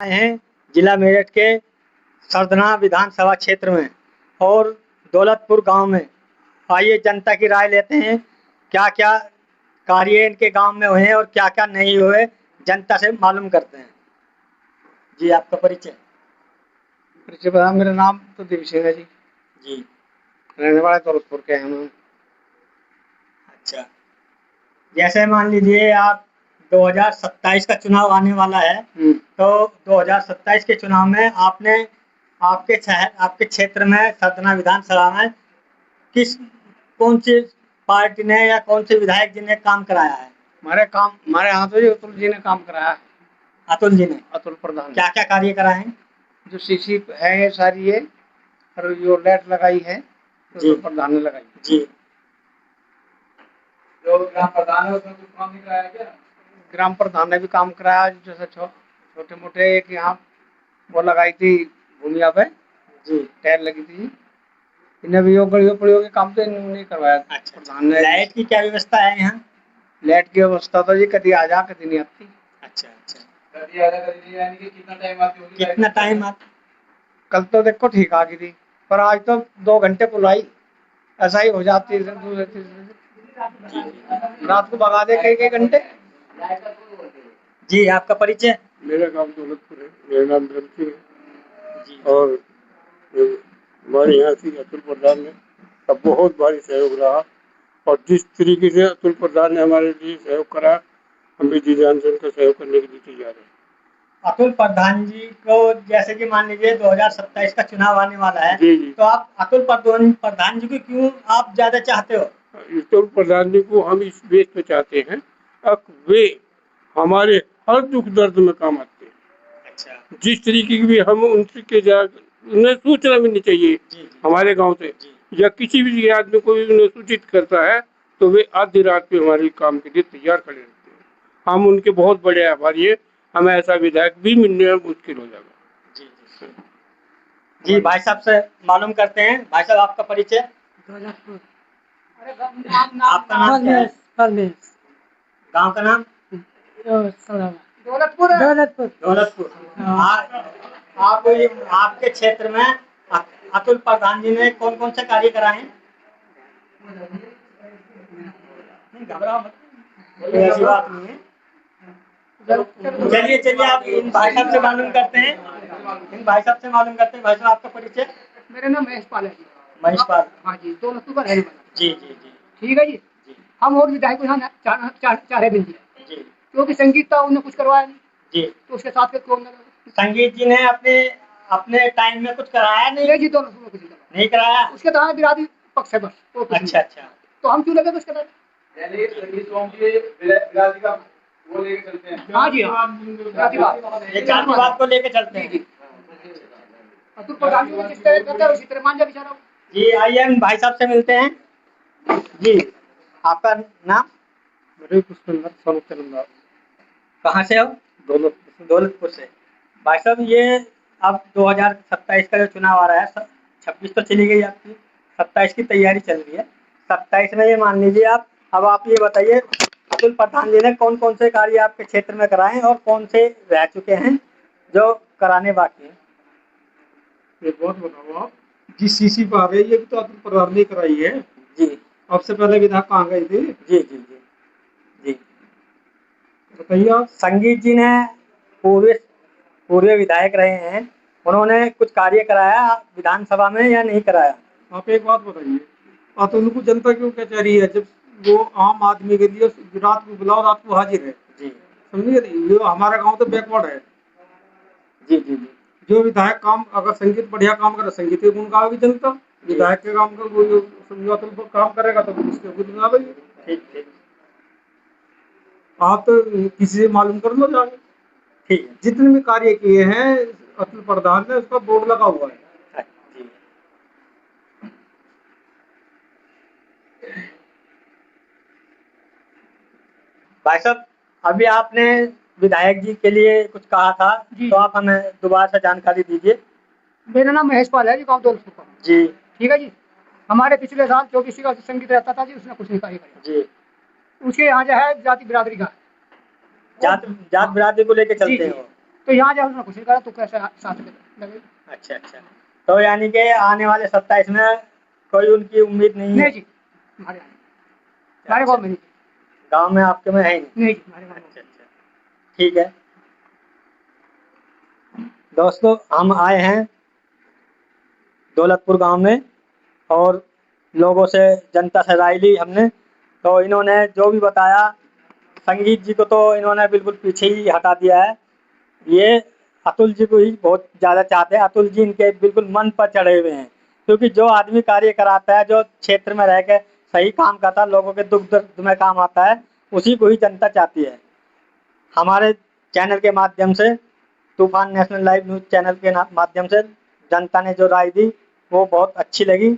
आए हैं जिला मेरठ के सरधना विधानसभा क्षेत्र में और दौलतपुर गांव में। आइए जनता की राय लेते हैं, क्या क्या कार्य इनके गांव में हुए हैं और क्या क्या नहीं हुए, जनता से मालूम करते हैं। जी, आपका परिचय। परिचय बता। मेरा नाम तो देवी सिंह है जी। जी। रहने वाले दौलतपुर के हैं हम। अच्छा, जैसे मान लीजिए आप 2027 का चुनाव आने वाला है, तो 2027 के चुनाव में आपने आपके क्षेत्र में सरधना विधानसभा में किस कौन सी पार्टी ने या कौन से विधायक जी ने काम कराया है? हमारे यहाँ तो अतुल जी ने काम कराया है। अतुल जी ने अतुल प्रधान क्या क्या कार्य कराए हैं? जो सीसी है ये सारी है, और जो लाइट लगाई है तो जी। अतुल प्रधान ने लगाई जी। जो ग्राम प्रधान है उसने कुछ काम नहीं कराया क्या? ग्राम प्रधान ने भी काम कराया, जैसे छोटे मोटे एक यहाँ वो लगाई थी भूमिया पे। जी। टायर लगी थी। इन्हें भी यो गलियों पड़ियों के काम तो इन्होंने नहीं करवाया। अच्छा, प्रधान ने। लाइट की क्या व्यवस्था है यहाँ? लाइट की व्यवस्था तो जी कभी आ जा कभी नहीं आती। अच्छा अच्छा, कभी आ जा कभी नहीं, यानी कि कितना टाइम आती होगी? कितना टाइम आता? कल तो देखो ठीक आ गई थी, पर आज तो 2 घंटे पुलाई ऐसा ही हो जाती है। रात को भगा दे कई घंटे। जी, आपका परिचय। मेरा नाम दौलतपुर है, मेरा नाम धर्म सिंह है। जी। और हमारे यहाँ से अतुल प्रधान ने का बहुत भारी सहयोग रहा, और जिस तरीके से अतुल प्रधान ने हमारे लिए सहयोग करा, हम भी जी जान से उनका सहयोग करने के लिए तैयार हैं। अतुल प्रधान जी को जैसे कि मान लीजिए 2027 का चुनाव आने वाला है, जी जी। तो आप अतुल प्रधान जी को क्यों आप ज्यादा चाहते हो? अतुल प्रधान जी को हम इस बेस पे चाहते हैं, अब वे हमारे हर दुख दर्द में काम आते हैं। अच्छा। जिस तरीके की भी हम उनसे उन्हें सूचना मिलनी चाहिए जी। हमारे गांव से, जी। या किसी भी आदमी को उन्हें सूचित करता है तो वे आधी रात पे हमारे काम के लिए तैयार खड़े रहते हैं। हम उनके बहुत बड़े आभारी हैं। हमें ऐसा विधायक भी मिलने में मुश्किल हो जाएगा। जी जी। जी, भाई साहब से मालूम करते हैं। भाई साहब, आपका परिचय। आपका नाम क्या है? परमेश। गांव का नाम? दौलतपुर। दौलतपुर। दौलतपुर। आप आपके क्षेत्र में अतुल प्रधान जी ने कौन कौन से कार्य कराए हैं? नहीं, घबराओ मत, कोई ऐसी बात नहीं है। चलिए चलिए, आप इन भाई साहब से मालूम करते हैं। भाई साहब, आपका परिचय। मेरा नाम महेश पाल है जी। महेश पाल। हाँ जी, दौलतपुर का रहने वाला। जी जी जी। ठीक है जी। जी हम और विधायक को यहाँ चाहे बिंदी, जी। क्योंकि संगीत था उन्हें कुछ करवाया नहीं जी। तो उसके साथ फिर कौन लगा? संगीत जी ने अपने अपने टाइम में कुछ कराया नहीं? जी, दौलतपुर में कुछ नहीं कराया। उसके तहत बिरादरी पक्ष है बस। अच्छा अच्छा, तो हम क्यों लगे उसके तहत? बिरादरी का वो लेके चलते हैं। हाँ जी, हाँ, ये जातिवाद को लेके चलते हैं। अतुल प्रधान जी ने जिस तरह करता है उसी तरह मान जा बेचारा। जी, आइए हम भाई साहब से मिलते हैं। जी, आपका नाम? पुष्पेंद्र सोनचंदा। कहाँ से हो? दौलतपुर से। भाई साहब, ये अब 2027 का जो चुनाव आ रहा है, 26 तो चली गई आपकी, 27 की तैयारी चल रही है। 27 में ये मान लीजिए अब आप ये बताइए, अतुल प्रधान जी ने कौन कौन से कार्य आपके क्षेत्र में कराए और कौन से रह चुके हैं जो कराने बाकी हैं? ये बहुत बताओ आप। जिस सीसी पर आ रही है, ये भी तो अतुल प्रधान ने कराई है। जी। अब से पहले विधायक कहाँ गए थे? जी जी जी जी। बताइए आप। संगीत जी ने पूर्व पूर्व विधायक रहे हैं, उन्होंने कुछ कार्य कराया विधानसभा में या नहीं कराया? आप एक बात बताइए, अतुल को जनता क्यों कह रही है, जब वो आम आदमी के लिए रात को बुलाओ रात को हाजिर है? जी। समझिए, ये हमारा गांव तो बैकवर्ड है। जी जी जी। जो विधायक काम अगर संगीत बढ़िया काम करे, संगीत के गुण गावेगी जनता। विधायक के काम का अतुल काम करेगा तो उसके गुण गावेगी। ठीक ठीक। आप तो किसी से मालूम कर लो जाके। ठीक है। जितने भी कार्य किए हैं अतुल प्रधान ने, उसका बोर्ड लगा हुआ है। जी। भाई साहब, अभी आपने विधायक जी के लिए कुछ कहा था, तो आप हमें दोबारा से जानकारी दीजिए। मेरा नाम महेश पाल है जी, गाँव दौलतपुर का। जी। ठीक है जी। हमारे पिछले साल 24 का संगीत रहता था जी, उसने कुछ नहीं कार्य किया जी। उसके यहाँ जो है जाति बिरादरी का जात बिरादरी को लेके चलते हैं वो। तो यहाँ जब उसने कुछ नहीं करा तो कैसे 7 रुपये लगे? अच्छा अच्छा, तो यानी कि आने वाले 27 में कोई उनकी उम्मीद नहीं नहीं है? जी, हमारे गाँव में नहीं। गांव में आपके में है ही नहीं? नहीं जी, हमारे गाँव में। अच्छा अच्छा, ठीक है। दोस्तों हम आए हैं दौलतपुर गांव में और लोगों से, जनता से राय ली हमने, तो इन्होंने जो भी बताया, संगीत जी को तो इन्होंने बिल्कुल पीछे ही हटा दिया है। ये अतुल जी को ही बहुत ज़्यादा चाहते हैं। अतुल जी इनके बिल्कुल मन पर चढ़े हुए हैं, क्योंकि जो आदमी कार्य कराता है, जो क्षेत्र में रह के सही काम करता है, लोगों के दुख दर्द में काम आता है, उसी को ही जनता चाहती है। हमारे चैनल के माध्यम से, तूफान नेशनल लाइव न्यूज़ चैनल के माध्यम से जनता ने जो राय दी वो बहुत अच्छी लगी।